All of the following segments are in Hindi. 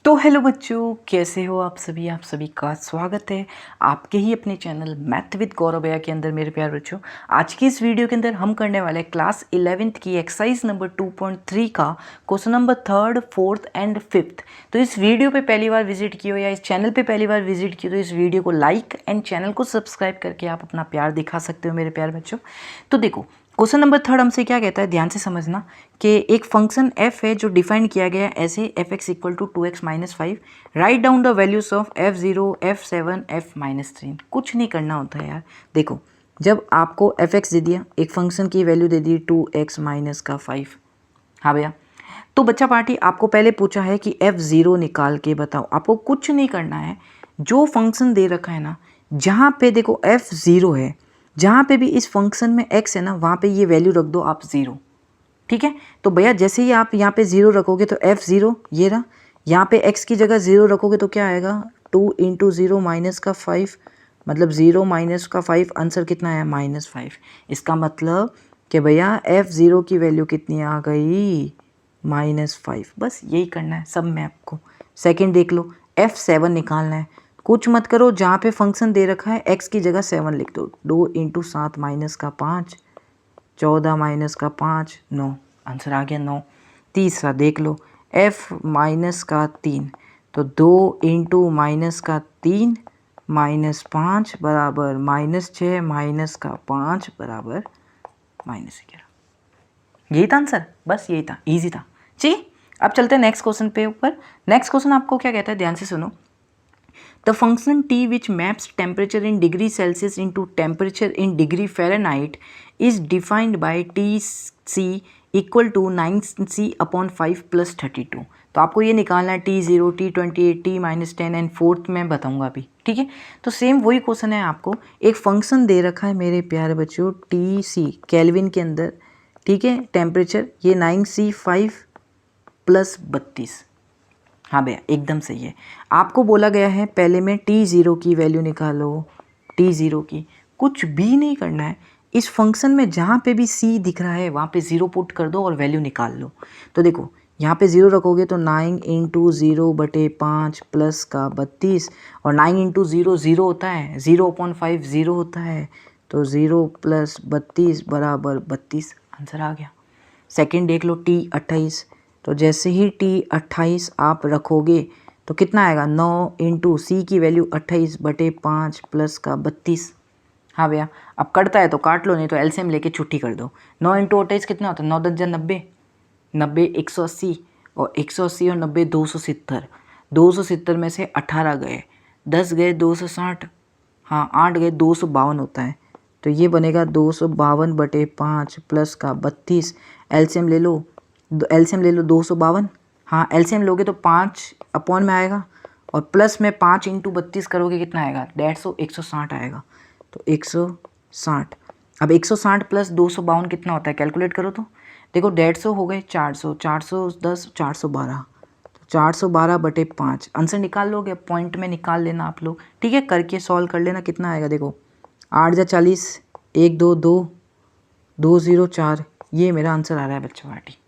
तो हेलो बच्चों, कैसे हो आप सभी का स्वागत है आपके ही अपने चैनल मैथ विद गौरव भैया के अंदर। मेरे प्यार बच्चों, आज की इस वीडियो के अंदर हम करने वाले हैं क्लास 11th की एक्सरसाइज नंबर 2.3 का question number 3rd, 4th and 5th। तो इस वीडियो पे पहली बार विजिट किए हो या इस चैनल पे पहली बार विजिट किए तो इस वीडियो को लाइक एंड चैनल को सब्सक्राइब करके आप अपना प्यार दिखा सकते हो मेरे प्यार बच्चों। तो देखो, क्वेश्चन नंबर 3rd हमसे क्या कहता है, ध्यान से समझना कि एक फंक्शन f है जो डिफाइन किया गया है ऐसे f(x = 2x - 5). Write down the values of f0, f7, f-3। कुछ नहीं करना होता है यार। देखो, जब आपको f(x) दे दिया, एक फंक्शन की वैल्यू दे दी 2x - 5। हाँ भैया, तो बच्चा पार्टी आपको पहले पूछा है कि f0 निकाल के बताओ। आपको कुछ नहीं करना है, जो फंक्शन दे रखा है ना, जहाँ पे देखो f0 है, जहाँ पे भी इस फंक्शन में x है ना, वहाँ पे ये वैल्यू रख दो आप 0। ठीक है, तो भैया जैसे ही आप यहाँ पे 0 रखोगे तो f0 ये रहा, यहाँ पे x की जगह 0 रखोगे तो क्या आएगा 2 × 0 - 5, मतलब 0 - 5, आंसर कितना है -5। इसका मतलब कि भैया f0 की वैल्यू कितनी आ गई -5। बस यही करना है सब में आपको। सेकंड देख लो, f7 निकालना है। कुछ मत करो, जहाँ पे फंक्शन दे रखा है x की जगह 7 लिख दो। 2 × 7 - 5, 14 - 5, 9, आंसर आ गया 9। तीसरा देख लो, f-3, तो 2 × -3 -5 बराबर -6 -5 बराबर -11। यही था आंसर, बस यही था, इजी था। चलिए अब चलते हैं नेक्स्ट क्वेश्चन पे ऊपर। नेक्स्ट क्वेश्चन आपको क्या कहता है, ध्यान से सुनो। The function t which maps temperature in degree Celsius into temperature in degree Fahrenheit is defined by Tc = 9c/5 + 32। तो आपको ये निकालना है T0, T28, T-10 and fourth में बताऊंगा अभी। ठीक है, तो सेम वही क्वेश्चन है। आपको एक फंक्शन दे रखा है मेरे प्यारे बच्चों, Tc केल्विन के अंदर। ठीक है, टेम्परेचर ये 9c5 + 32। हाँ भैया एकदम सही है। आपको बोला गया है पहले में T0 की वैल्यू निकालो। T0 की कुछ भी नहीं करना है, इस फंक्शन में जहाँ पे भी C दिख रहा है वहाँ पे 0 पुट कर दो और वैल्यू निकाल लो। तो देखो, यहाँ पे 0 रखोगे तो 9 × 0/5 प्लस का 32, और 9 × 0 0 होता है, 0/5 0 होता है, तो 0 + 32 बराबर 32, आंसर आ गया। सेकंड देख लो, T28, तो जैसे ही T28 आप रखोगे तो कितना आएगा 9 × C की वैल्यू 28/5 प्लस का 32। हाँ भैया, अब कटता है तो काट लो, नहीं तो एलसीएम लेके छुट्टी कर दो। 9 × 28 कितना होता है, 9 × 10 = 90, 90 180, और 180 और 90 270। 270 में से 18 गए, 10 गए 260, हाँ 8 गए 252 होता है, तो ये बनेगा 252/5 प्लस का 32। एलसीएम ले लो, एलसीएम ले लो 252। हाँ एलसीएम लोगे तो 5 अपॉन में आएगा, और प्लस में 5 × 32 करोगे कितना आएगा 150, 160 आएगा, तो 160। अब 160 + 252 कितना होता है, कैलकुलेट करो तो देखो, 150 हो गए 400, 410 412, तो 412/5 आंसर निकाल लोगे। पॉइंट में निकाल लेना आप लोग, ठीक है, करके सॉल्व कर लेना। कितना आएगा देखो, 8 × 40, 1 2 2 2 0 4, ये मेरा आंसर आ रहा है बच्चों पार्टी।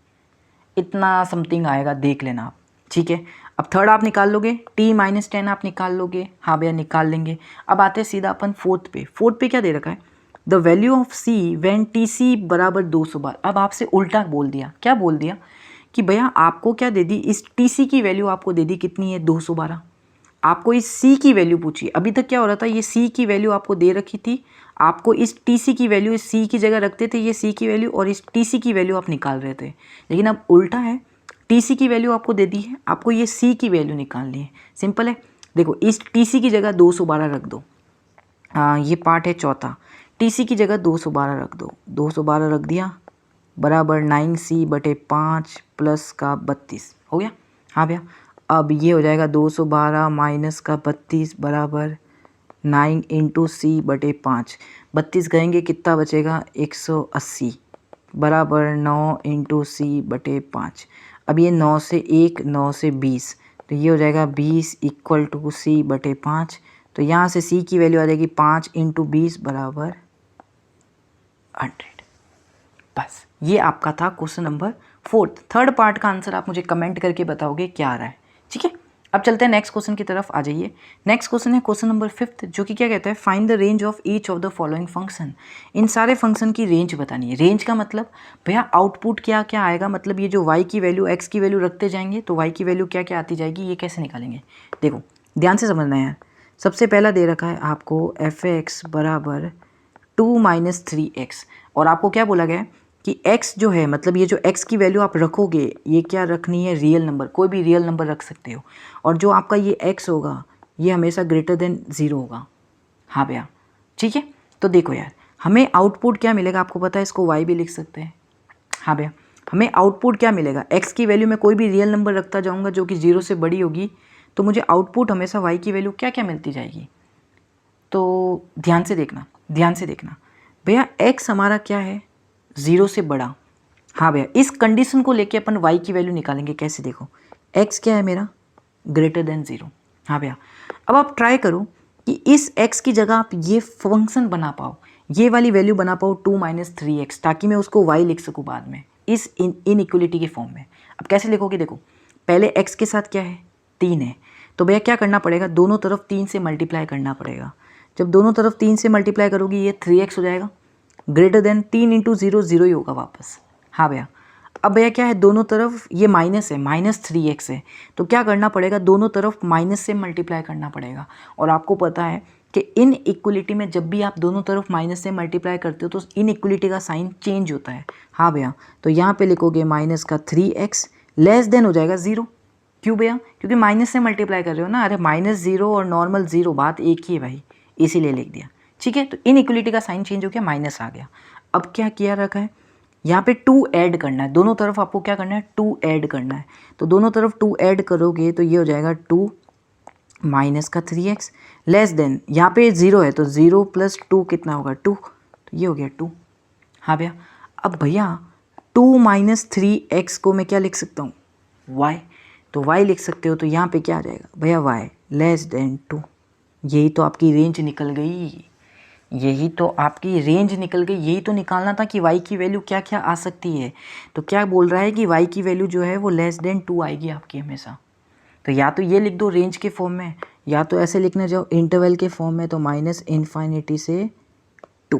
इतना समथिंग आएगा, देख लेना आप। ठीक है, अब थर्ड आप निकाल लोगे, T-10 आप निकाल लोगे। हाँ भैया निकाल लेंगे। अब आते हैं सीधा अपन फोर्थ पे। फोर्थ पे क्या दे रखा है, the value of C when TC = 200 बार। अब आपसे उल्टा बोल दिया, क्या बोल दिया कि भैया आपको क्या दे दी, इस TC की वैल्यू आपको दे दी कितनी है 212। आपको इस C की वैल्यू पूछी। अभी तक क्या हो रहा था, ये C की वैल्यू आपको दे रखी थी, आपको इस TC की वैल्यू इस C की जगह रखते थे, ये C की वैल्यू, और इस TC की वैल्यू आप निकाल रहे थे। लेकिन अब उल्टा है, TC की वैल्यू आपको दे दी है, आपको ये C की वैल्यू निकालनी है। सिंपल है, देखो इस TC की जगह 212 रख दो। ये पार्ट है चौथा। TC की जगह 212 रख दो, 212 रख दिया, बराबर 9c/5 प्लस का 32 हो गया। हाँ भैया, अब ये हो जाएगा 212 माइनस का 32 बराबर 9 × C/5। 32 कहेंगे कितना बचेगा 180, बराबर 9 × C/5। अब ये 9 से 1, 9 से 20, तो ये हो जाएगा 20 = C/5। तो यहाँ से C की वैल्यू आ जाएगी 5 × 20 बराबर 100। बस ये आपका था क्वेश्चन नंबर 4। थर्ड पार्ट का आंसर आप मुझे कमेंट करके बताओगे क्या आ रहा है। ठीक है, अब चलते हैं नेक्स्ट क्वेश्चन की तरफ, आ जाइए। नेक्स्ट क्वेश्चन है क्वेश्चन नंबर 5, जो कि क्या कहता है, find the range of each of the following function. इन सारे फंक्शन की रेंज बतानी है। रेंज का मतलब भैया आउटपुट क्या क्या आएगा, मतलब ये जो y की वैल्यू x की वैल्यू रखते जाएंगे तो y की वैल्यू क्या क्या आती जाएगी, ये कैसे निकालेंगे। देखो ध्यान से समझना है यार। सबसे पहला दे रखा है आपको f(x) बराबर 2 - 3x, और आपको क्या बोला गया है कि x जो है, मतलब ये जो x की वैल्यू आप रखोगे, ये क्या रखनी है, रियल नंबर, कोई भी रियल नंबर रख सकते हो, और जो आपका ये x होगा ये हमेशा ग्रेटर देन 0 होगा। हाँ भैया ठीक है। तो देखो यार, हमें आउटपुट क्या मिलेगा, आपको पता है, इसको y भी लिख सकते हैं। हाँ भैया, हमें आउटपुट क्या मिलेगा, x की वैल्यू में कोई भी रियल नंबर रखता जाऊँगा जो कि 0 से बड़ी होगी, तो मुझे आउटपुट हमेशा y की वैल्यू क्या क्या मिलती जाएगी। तो ध्यान से देखना, ध्यान से देखना भैया, x हमारा क्या है, 0 से बड़ा। हाँ भैया, इस कंडीशन को लेके अपन y की वैल्यू निकालेंगे। कैसे, देखो x क्या है मेरा, ग्रेटर देन 0। हाँ भैया, अब आप ट्राई करो कि इस x की जगह आप ये फंक्शन बना पाओ, ये वाली वैल्यू बना पाओ 2 - 3x, ताकि मैं उसको y लिख सकूँ बाद में इस इनइक्वलिटी के फॉर्म में। अब कैसे लिखोगे, देखो पहले x के साथ क्या है, 3 है, तो भैया क्या करना पड़ेगा, दोनों तरफ 3 से मल्टीप्लाई करना पड़ेगा। जब दोनों तरफ 3 से मल्टीप्लाई करोगी ये 3x हो जाएगा, ग्रेटर देन 3 × 0 0 ही होगा वापस। हाँ भैया, अब भैया क्या है, दोनों तरफ ये माइनस है, -3x है, तो क्या करना पड़ेगा, दोनों तरफ माइनस से मल्टीप्लाई करना पड़ेगा। और आपको पता है कि इन इक्वलिटी में जब भी आप दोनों तरफ माइनस से मल्टीप्लाई करते हो तो इन इक्वलिटी का साइन चेंज होता है। हाँ भैया, तो यहाँ पे लिखोगे -3x लेस देन हो जाएगा 0। क्यों भैया, क्योंकि माइनस से मल्टीप्लाई कर रहे हो ना, अरे -0 और नॉर्मल 0 बात एक ही है भाई, इसीलिए लिख दिया। ठीक है, तो इन इक्वलिटी का साइन चेंज हो गया, माइनस आ गया। अब क्या किया रखा है, यहाँ पे 2 ऐड करना है, दोनों तरफ आपको क्या करना है, 2 ऐड करना है। तो दोनों तरफ 2 ऐड करोगे तो ये हो जाएगा 2 - 3x लेस देन, यहाँ पे 0 है तो 0 + 2 कितना होगा, 2, तो ये हो गया 2। हाँ भैया, अब भैया 2 - 3x को मैं क्या लिख सकता हूँ, y, तो y लिख सकते हो, तो यहाँ पे क्या आ जाएगा भैया, y लेस देन 2। यही तो आपकी रेंज निकल गई, यही तो आपकी रेंज निकल गई। यही तो निकालना था कि y की वैल्यू क्या क्या आ सकती है। तो क्या बोल रहा है कि y की वैल्यू जो है वो लेस देन 2 आएगी आपकी हमेशा। तो या तो ये लिख दो रेंज के फॉर्म में, या तो ऐसे लिखने जाओ इंटरवल के फॉर्म में, तो -∞ से 2,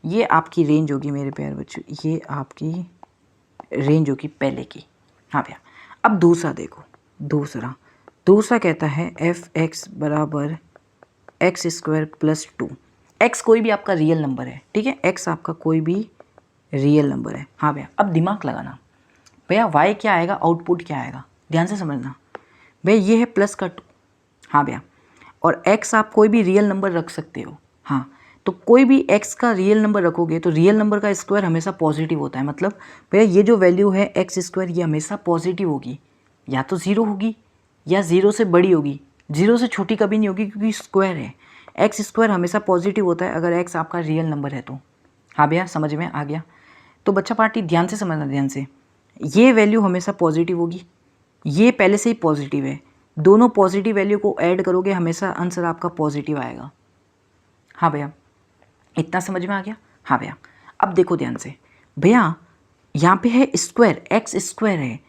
ये आपकी रेंज होगी मेरे प्यारे बच्चों, ये आपकी रेंज होगी पहले की। हाँ भैया, अब दूसरा देखो, दूसरा कहता है f(x) बराबर x² + 2। x कोई भी आपका रियल नंबर है, ठीक है, x आपका कोई भी रियल नंबर है। हाँ भैया, अब दिमाग लगाना भैया, y क्या आएगा, आउटपुट क्या आएगा, ध्यान से समझना भैया, ये है प्लस का 2। हाँ भैया, और x आप कोई भी रियल नंबर रख सकते हो। हाँ, तो कोई भी x का रियल नंबर रखोगे तो रियल नंबर का स्क्वायर हमेशा पॉजिटिव होता है। मतलब भैया ये जो वैल्यू है x², ये हमेशा पॉजिटिव होगी, या तो 0 होगी या 0 से बड़ी होगी, 0 से छोटी कभी नहीं होगी, क्योंकि स्क्वायर है। x² हमेशा पॉजिटिव होता है अगर x आपका रियल नंबर है तो। हाँ भैया, समझ में आ गया। तो बच्चा पार्टी ध्यान से समझना, ध्यान से, ये वैल्यू हमेशा पॉजिटिव होगी, ये पहले से ही पॉजिटिव है, दोनों पॉजिटिव वैल्यू को ऐड करोगे हमेशा आंसर आपका पॉजिटिव आएगा। हाँ भैया, इतना समझ में आ गया। हाँ भैया, अब देखो ध्यान से भैया, यहाँ पे है स्क्वायर, x² है,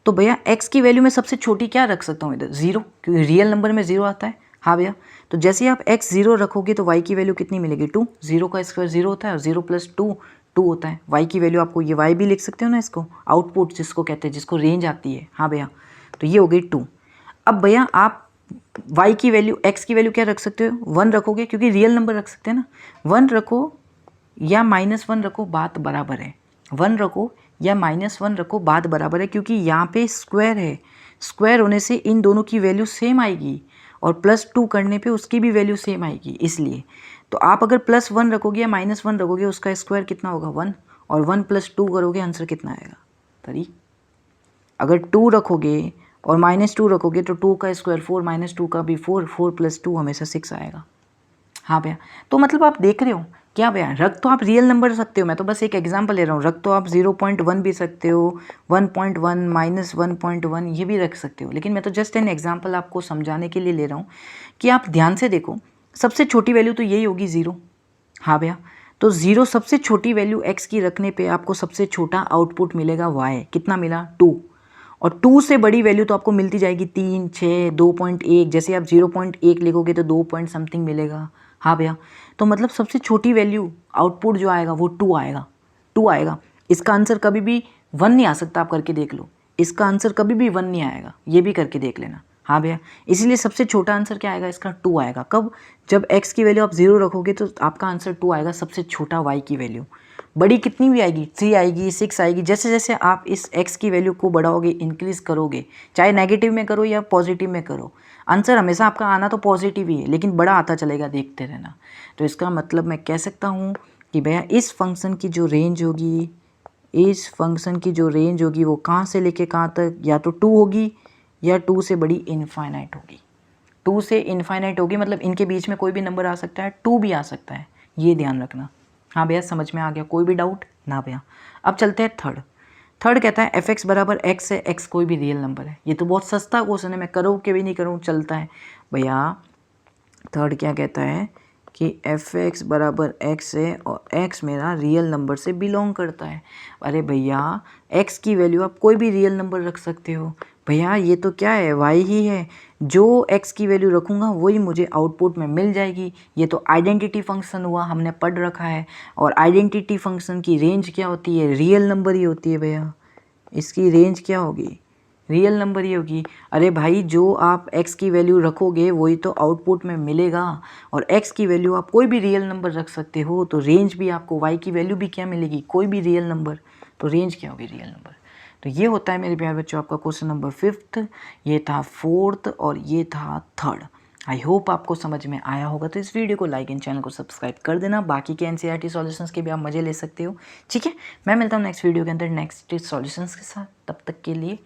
तो भैया x की वैल्यू में सबसे छोटी क्या रख सकता हूँ इधर, 0, क्योंकि रियल नंबर में 0 आता है। हाँ भैया, तो जैसे ही आप x 0 रखोगे तो y की वैल्यू कितनी मिलेगी, 2, 0 का स्क्वायर 0 होता है और 0 + 2 2 होता है। y की वैल्यू आपको, ये y भी लिख सकते हो ना, इसको आउटपुट जिसको कहते हैं, जिसको रेंज आती है। हाँ भैया, तो ये हो गई 2। अब भैया आप y की वैल्यू, x की वैल्यू क्या रख सकते हो, 1 रखोगे, क्योंकि रियल नंबर रख सकते हैं ना। 1 रखो या -1 रखो, बात बराबर है। 1 रखो या -1 रखो, बात बराबर है, क्योंकि यहाँ पे स्क्वायर है, स्क्वायर होने से इन दोनों की वैल्यू सेम आएगी, और +2 करने पे उसकी भी वैल्यू सेम आएगी, इसलिए। तो आप अगर +1 रखोगे या -1 रखोगे, उसका स्क्वायर कितना होगा, 1, और 1 + 2 करोगे, आंसर कितना आएगा, 3। अगर 2 रखोगे और -2 रखोगे तो 2 का स्क्वायर 4, -2 का भी 4, 4 + 2 हमेशा 6 आएगा। हाँ भैया, तो मतलब आप देख रहे हो क्या भैया, रख तो आप रियल नंबर सकते हो, मैं तो बस एक एग्जांपल ले रहा हूँ, रख तो आप 0.1 भी सकते हो, 1.1 -1.1 ये भी रख सकते हो, लेकिन मैं तो जस्ट एन एग्जांपल आपको समझाने के लिए ले रहा हूँ कि आप ध्यान से देखो, सबसे छोटी वैल्यू तो यही होगी, 0। हाँ भैया, तो 0 सबसे छोटी वैल्यू x की रखने पे आपको सबसे छोटा आउटपुट मिलेगा y, कितना मिला, 2। और 2 से बड़ी वैल्यू तो आपको मिलती जाएगी 3, 6, 2.1। जैसे आप 0.1 लिखोगे तो 2 पॉइंट समथिंग मिलेगा। हाँ भैया, तो मतलब सबसे छोटी वैल्यू आउटपुट जो आएगा वो 2 आएगा, 2 आएगा। इसका आंसर कभी भी 1 नहीं आ सकता, आप करके देख लो। इसका आंसर कभी भी 1 नहीं आएगा, ये भी करके देख लेना। हाँ भैया, इसीलिए सबसे छोटा आंसर क्या आएगा इसका? 2 आएगा। कब? जब x की वैल्यू आप 0 रखोगे तो आपका आंसर 2 आएगा, सबसे छोटा y की वैल्यू। बड़ी कितनी भी आएगी, 3 आएगी, 6 आएगी, जैसे जैसे आप इस x की वैल्यू को बढ़ाओगे, इंक्रीज करोगे, चाहे नेगेटिव में करो या पॉजिटिव में करो, आंसर हमेशा आपका आना तो पॉजिटिव ही है, लेकिन बड़ा आता चलेगा, देखते रहना। तो इसका मतलब मैं कह सकता हूँ कि भैया इस फंक्शन की जो रेंज होगी, इस फंक्शन की जो रेंज होगी वो कहाँ से लेके कहाँ तक, या तो 2 होगी या 2 से बड़ी इनफाइनाइट होगी। 2 से इनफाइनाइट होगी, मतलब इनके बीच में कोई भी नंबर आ सकता है, 2 भी आ सकता है, ये ध्यान रखना। हाँ भैया, समझ में आ गया? कोई भी डाउट ना भैया? अब चलते हैं थर्ड कहता है एफ एक्स बराबर एक्स है, एक्स कोई भी रियल नंबर है। ये तो बहुत सस्ता क्वेश्चन है, मैं करूँ कि भी नहीं करूँ चलता है भैया। थर्ड क्या कहता है कि एफ एक्स बराबर एक्स है और एक्स मेरा रियल नंबर से बिलोंग करता है। अरे भैया, एक्स की वैल्यू आप कोई भी रियल नंबर रख सकते हो भैया, ये तो क्या है, वाई ही है। जो एक्स की वैल्यू रखूँगा वही मुझे आउटपुट में मिल जाएगी। ये तो आइडेंटिटी फंक्शन हुआ, हमने पढ़ रखा है। और आइडेंटिटी फंक्शन की रेंज क्या होती है? रियल नंबर ही होती है भैया। इसकी रेंज क्या होगी? रियल नंबर ही होगी। अरे भाई, जो आप x की वैल्यू रखोगे वही तो आउटपुट में मिलेगा, और x की वैल्यू आप कोई भी रियल नंबर रख सकते हो, तो रेंज भी आपको y की वैल्यू भी क्या मिलेगी? कोई भी रियल नंबर। तो रेंज क्या होगी? Real number. तो ये होता है मेरे प्यारे बच्चों आपका क्वेश्चन नंबर 5th, ये था 4th और ये था 3rd। आई होप आपको समझ में आया होगा। तो इस वीडियो को लाइक एंड चैनल को सब्सक्राइब कर देना। बाकी के एनसीईआरटी सॉल्यूशंस के भी आप मजे ले सकते हो। ठीक है, मैं मिलता हूँ नेक्स्ट वीडियो के अंदर नेक्स्ट सॉल्यूशंस के साथ। तब तक के लिए